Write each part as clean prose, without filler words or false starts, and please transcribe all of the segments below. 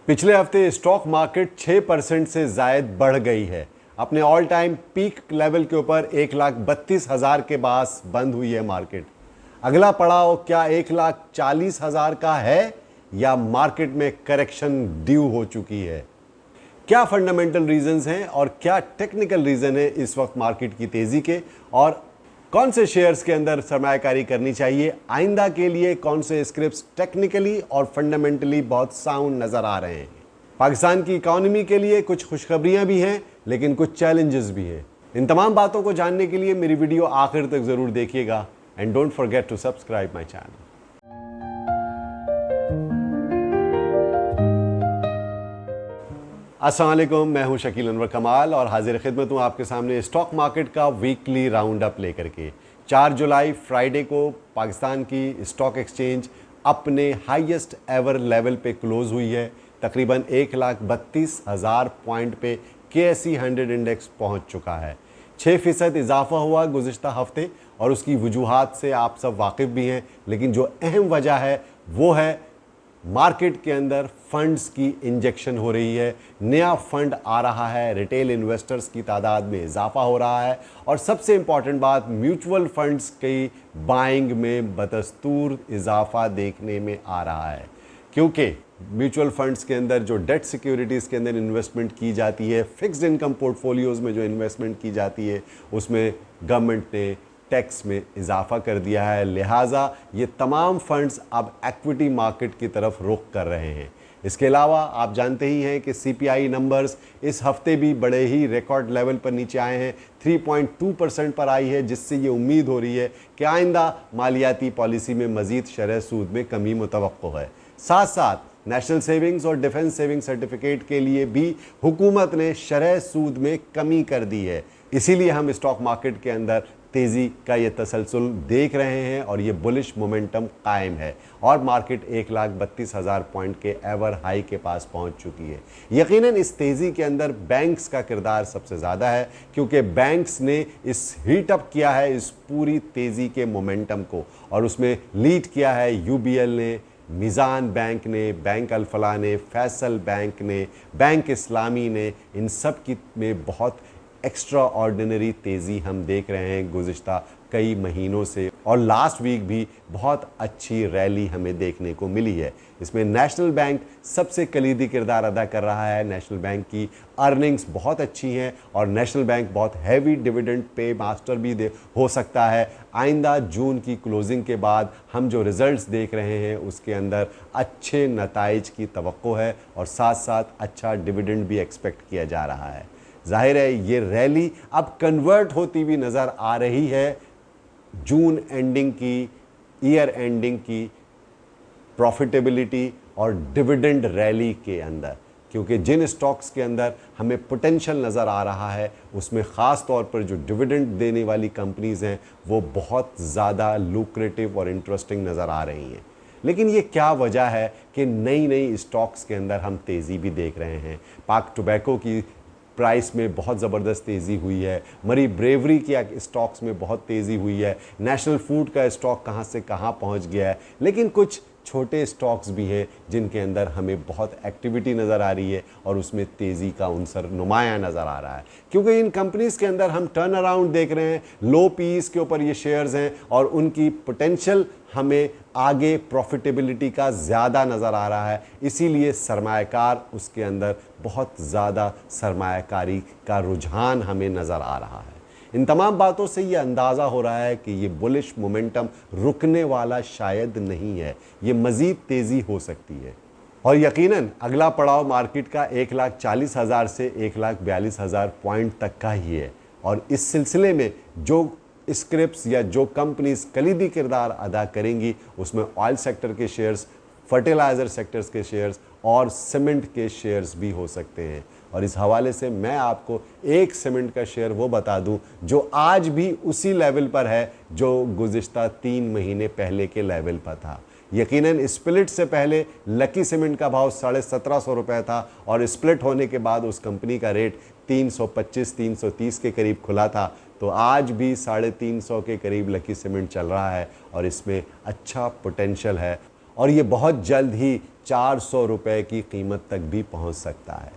पिछले हफ्ते stock market 6% से जायद बढ़ गई है। अपने ऑल टाइम पीक लेवल के ऊपर 1,32,000 के पास बंद हुई है मार्केट। अगला पड़ाव क्या 1,40,000 का है या मार्केट में करेक्शन ड्यू हो चुकी है? क्या फंडामेंटल रीजंस हैं और क्या टेक्निकल रीजन है इस वक्त मार्केट की तेजी के, और कौन से शेयर्स के अंदर सरमायाकारी करनी चाहिए आइंदा के लिए? कौन से स्क्रिप्ट्स टेक्निकली और फंडामेंटली बहुत साउंड नजर आ रहे हैं? पाकिस्तान की इकोनॉमी के लिए कुछ खुशखबरियां भी हैं, लेकिन कुछ चैलेंजेस भी हैं। इन तमाम बातों को जानने के लिए मेरी वीडियो आखिर तक जरूर देखिएगा and don't forget to subscribe my channel. अस्सलाम वालेकुम, मैं हूं शकील अनवर कमाल और हाजिर खिदमत हूं आपके सामने स्टॉक मार्केट का वीकली राउंड अप लेकर के। 4 जुलाई फ्राइडे को पाकिस्तान की स्टॉक एक्सचेंज अपने हाईएस्ट एवर लेवल पे क्लोज हुई है। तकरीबन 1,32,000 पॉइंट पे KSE 100 इंडेक्स पहुंच चुका है। 6% इजाफा हुआ गुज़िश्ता हफ्ते और उसकी वजूहात से आप सब वाकिफ़ भी हैं, लेकिन जो अहम वजह है वो है मार्केट के अंदर फंड्स की इंजेक्शन हो रही है। नया फंड आ रहा है, रिटेल इन्वेस्टर्स की तादाद में इजाफा हो रहा है और सबसे इम्पॉर्टेंट बात, म्यूचुअल फंड्स की बाइंग में बदस्तूर इजाफा देखने में आ रहा है। क्योंकि म्यूचुअल फंड्स के अंदर जो डेट सिक्योरिटीज़ के अंदर इन्वेस्टमेंट की जाती है, फिक्स्ड इनकम पोर्टफोलियोज़ में जो इन्वेस्टमेंट की जाती है, उसमें गवर्नमेंट ने टैक्स में इजाफा कर दिया है। लिहाजा ये तमाम फंड्स अब एक्विटी मार्केट की तरफ रुख कर रहे हैं। इसके अलावा आप जानते ही हैं कि CPI नंबर्स इस हफ्ते भी बड़े ही रिकॉर्ड लेवल पर नीचे आए हैं। 3.2% पर आई है, जिससे ये उम्मीद हो रही है कि आइंदा मालियाती पॉलिसी में मज़ीद शरह सूद में कमी मुतवक्को है। साथ साथ नेशनल सेविंग्स और डिफेंस सेविंग सर्टिफिकेट के लिए भी हुकूमत ने शरह सूद में कमी कर दी है। इसीलिए हम स्टॉक मार्केट के अंदर तेज़ी का ये तसलसल देख रहे हैं और ये बुलिश मोमेंटम कायम है और मार्केट 1,32,000 पॉइंट के एवर हाई के पास पहुंच चुकी है। यकीनन इस तेज़ी के अंदर बैंक्स का किरदार सबसे ज़्यादा है, क्योंकि बैंक्स ने इस हीट अप किया है इस पूरी तेज़ी के मोमेंटम को, और उसमें लीड किया है UBL ने, मीज़ान बैंक ने, बैंक अल-फलाह ने, फैसल बैंक ने, बैंक इस्लामी ने। इन सब की में बहुत एक्स्ट्रा ऑर्डिनरी तेज़ी हम देख रहे हैं गुज़िश्ता कई महीनों से, और लास्ट वीक भी बहुत अच्छी रैली हमें देखने को मिली है। इसमें नेशनल बैंक सबसे कलीदी किरदार अदा कर रहा है। नेशनल बैंक की अर्निंग्स बहुत अच्छी हैं और नेशनल बैंक बहुत हैवी डिविडेंड पे मास्टर भी हो सकता है। आइंदा जून की क्लोजिंग के बाद हम जो रिज़ल्ट्स देख रहे हैं उसके अंदर अच्छे नताइज की तवक्को है और साथ साथ अच्छा डिविडेंड भी एक्सपेक्ट किया जा रहा है। जाहिर है ये रैली अब कन्वर्ट होती हुई नज़र आ रही है जून एंडिंग की, ईयर एंडिंग की प्रॉफिटेबिलिटी और डिविडेंड रैली के अंदर, क्योंकि जिन स्टॉक्स के अंदर हमें पोटेंशियल नज़र आ रहा है उसमें ख़ास तौर पर जो डिविडेंड देने वाली कंपनीज़ हैं वो बहुत ज़्यादा लुक्रेटिव और इंटरेस्टिंग नज़र आ रही हैं। लेकिन ये क्या वजह है कि नई नई स्टॉक्स के अंदर हम तेज़ी भी देख रहे हैं? पाक टोबैको की प्राइस में बहुत ज़बरदस्त तेज़ी हुई है, मरी ब्रेवरी के स्टॉक्स में बहुत तेज़ी हुई है, नेशनल फूड का स्टॉक कहाँ से कहाँ पहुँच गया है। लेकिन कुछ छोटे स्टॉक्स भी हैं जिनके अंदर हमें बहुत एक्टिविटी नज़र आ रही है और उसमें तेज़ी का उनसर नुमाया नज़र आ रहा है, क्योंकि इन कंपनीज़ के अंदर हम टर्न अराउंड देख रहे हैं। लो पीस के ऊपर ये शेयर्स हैं और उनकी पोटेंशियल हमें आगे प्रॉफिटेबिलिटी का ज़्यादा नज़र आ रहा है। इसीलिए सरमायाकार उसके अंदर बहुत ज़्यादा सरमायाकारी का रुझान हमें नज़र आ रहा है। इन तमाम बातों से ये अंदाज़ा हो रहा है कि ये बुलिश मोमेंटम रुकने वाला शायद नहीं है, ये मज़ीद तेज़ी हो सकती है। और यकीनन अगला पड़ाव मार्केट का 1,40,000 से 1,42,000 पॉइंट तक का ही है, और इस सिलसिले में जो स्क्रिप्ट्स या जो कंपनीज कलीदी किरदार अदा करेंगी उसमें ऑयल सेक्टर के शेयर्स, फर्टिलाइज़र सेक्टर्स के शेयर्स और सीमेंट के शेयर्स भी हो सकते हैं। और इस हवाले से मैं आपको एक सीमेंट का शेयर वो बता दूं जो आज भी उसी लेवल पर है जो गुज़िश्ता 3 महीने पहले के लेवल पर था। यकीनन स्प्लिट से पहले लकी सीमेंट का भाव 1750 रुपये था और स्प्लिट होने के बाद उस कंपनी का रेट 325-330 के करीब खुला था। तो आज भी 350 के करीब लकी सीमेंट चल रहा है और इसमें अच्छा पोटेंशियल है। और ये बहुत जल्द ही 400 रुपए की कीमत तक भी पहुंच सकता है।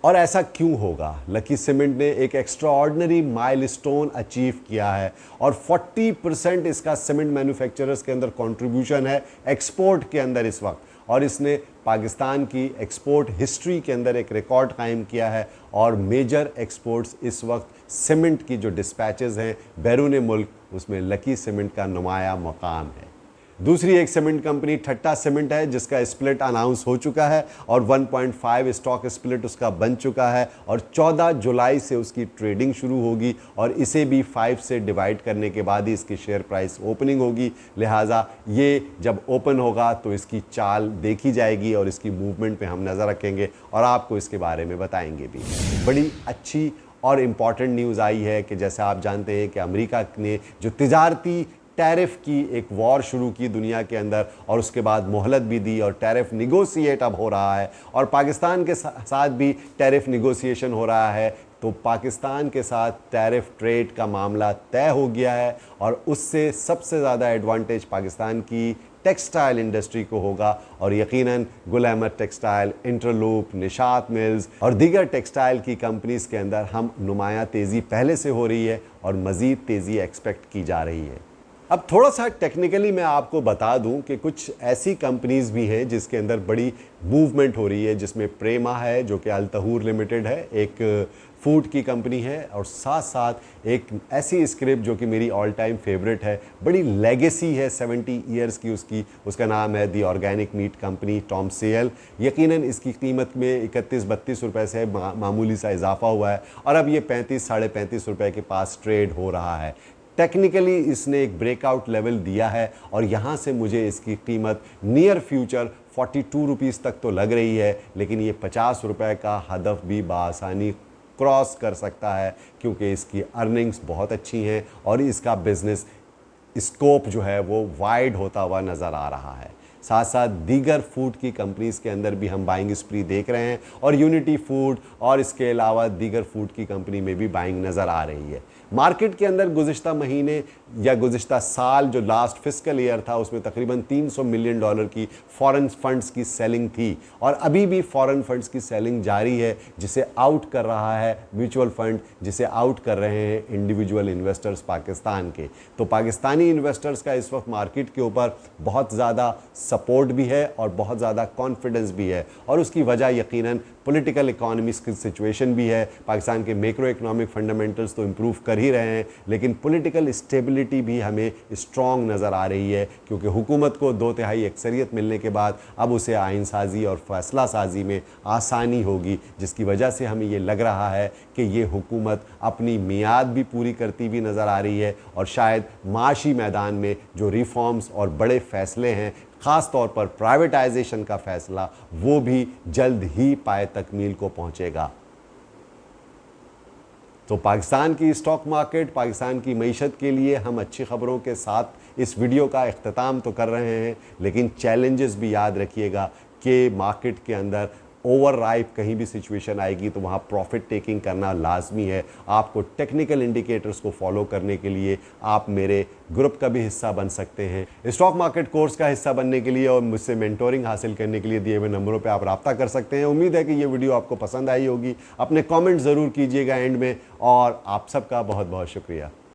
और ऐसा क्यों होगा? लकी सीमेंट ने एक एक्स्ट्राऑर्डिनरी माइलस्टोन अचीव किया है और 40% इसका सीमेंट मैन्युफैक्चरर्स के अंदर कंट्रीब्यूशन है एक्सपोर्ट के अंदर इस वक्त, और इसने पाकिस्तान की एक्सपोर्ट हिस्ट्री के अंदर एक रिकॉर्ड कायम किया है। और मेजर एक्सपोर्ट्स इस वक्त सीमेंट की जो डिस्पैचेस हैं बैरून मुल्क, उसमें लकी सीमेंट का नुमाया मकाम है। दूसरी एक सीमेंट कंपनी ठट्टा सीमेंट है, जिसका स्प्लिट अनाउंस हो चुका है और 1.5 स्टॉक स्प्लिट उसका बन चुका है और 14 जुलाई से उसकी ट्रेडिंग शुरू होगी और इसे भी 5 से डिवाइड करने के बाद ही इसकी शेयर प्राइस ओपनिंग होगी। लिहाजा ये जब ओपन होगा तो इसकी चाल देखी जाएगी और इसकी मूवमेंट पे हम नज़र रखेंगे और आपको इसके बारे में बताएंगे भी। बड़ी अच्छी और इम्पॉर्टेंट न्यूज़ आई है कि जैसे आप जानते हैं कि अमेरिका ने जो तिजारती टैरिफ की एक वॉर शुरू की दुनिया के अंदर और उसके बाद मोहलत भी दी और टैरिफ निगोशिएट अब हो रहा है और पाकिस्तान के साथ भी टैरिफ निगोशिएशन हो रहा है। तो पाकिस्तान के साथ टैरिफ ट्रेड का मामला तय हो गया है और उससे सबसे ज़्यादा एडवांटेज पाकिस्तान की टेक्सटाइल इंडस्ट्री को होगा और यकीनन गुल अहमद टेक्सटाइल, इंटरलूप, निशात मिल्स और दीगर टेक्सटाइल की कंपनीज़ के अंदर हम नुमाया तेज़ी पहले से हो रही है और मज़ीद तेज़ी एक्सपेक्ट की जा रही है। अब थोड़ा सा टेक्निकली मैं आपको बता दूं कि कुछ ऐसी कंपनीज़ भी हैं जिसके अंदर बड़ी मूवमेंट हो रही है, जिसमें प्रेमा है जो कि अल तहूर लिमिटेड है, एक फूड की कंपनी है, और साथ साथ एक ऐसी स्क्रिप्ट जो कि मेरी ऑल टाइम फेवरेट है, बड़ी लेगेसी है 70 ईयर्स की उसकी, उसका नाम है दी ऑर्गेनिक मीट कंपनी टॉम सेयल। यकीनन इसकी कीमत में 31-32 रुपये से मामूली सा इजाफा हुआ है और अब ये 35-35.5 रुपये के पास ट्रेड हो रहा है। टेक्निकली इसने एक ब्रेकआउट लेवल दिया है और यहाँ से मुझे इसकी कीमत नियर फ्यूचर 42 रुपीज़ तक तो लग रही है, लेकिन ये 50 रुपये का हदफ भी बआसानी क्रॉस कर सकता है क्योंकि इसकी अर्निंग्स बहुत अच्छी हैं और इसका बिज़नेस स्कोप जो है वो वाइड होता हुआ नज़र आ रहा है। साथ साथ दीगर फूड की कंपनीज़ के अंदर भी हम बाइंग स्प्री देख रहे हैं और यूनिटी फूड और इसके अलावा दीगर फूड की कंपनी में भी बाइंग नज़र आ रही है। मार्केट के अंदर गुज़िश्ता महीने या गुज़िश्ता साल जो लास्ट फिस्कल ईयर था उसमें तकरीबन $300 मिलियन की फॉरेन फंड्स की सेलिंग थी और अभी भी फॉरेन फंड्स की सेलिंग जारी है, जिसे आउट कर रहा है म्यूचुअल फंड, जिसे आउट कर रहे हैं इंडिविजुअल इन्वेस्टर्स पाकिस्तान के। तो पाकिस्तानी इन्वेस्टर्स का इस वक्त मार्केट के ऊपर बहुत ज़्यादा सपोर्ट भी है और बहुत ज़्यादा कॉन्फिडेंस भी है और उसकी वजह यकीनन पॉलिटिकल इकोनॉमिक्स की सिचुएशन भी है। पाकिस्तान के मैक्रो इकोनॉमिक फंडामेंटल्स तो इम्प्रूव कर ही रहे हैं, लेकिन पॉलिटिकल स्टेबिलिटी भी हमें स्ट्रॉन्ग नज़र आ रही है क्योंकि हुकूमत को 2/3 अक्सरियत मिलने के बाद अब उसे आइन साजी और फैसला साजी में आसानी होगी, जिसकी वजह से हमें ये लग रहा है कि ये हुकूमत अपनी मियाद भी पूरी करती भी नज़र आ रही है और शायद माशी मैदान में जो रिफॉर्म्स और बड़े फ़ैसले हैं, ख़ास तौर पर प्राइवेटाइजेशन का फ़ैसला, वो भी जल्द ही पाए तकमील को पहुँचेगा। तो पाकिस्तान की स्टॉक मार्केट, पाकिस्तान की मईशत के लिए हम अच्छी ख़बरों के साथ इस वीडियो का इख्तिताम तो कर रहे हैं, लेकिन चैलेंजेस भी याद रखिएगा कि मार्केट के अंदर ओवर राइप कहीं भी सिचुएशन आएगी तो वहाँ प्रॉफिट टेकिंग करना लाजमी है। आपको टेक्निकल इंडिकेटर्स को फॉलो करने के लिए आप मेरे ग्रुप का भी हिस्सा बन सकते हैं। स्टॉक मार्केट कोर्स का हिस्सा बनने के लिए और मुझसे मेंटोरिंग हासिल करने के लिए दिए हुए नंबरों पे आप रब्ता कर सकते हैं। उम्मीद है कि ये वीडियो आपको पसंद आई होगी। अपने कॉमेंट ज़रूर कीजिएगा एंड में, और आप सबका बहुत बहुत शुक्रिया।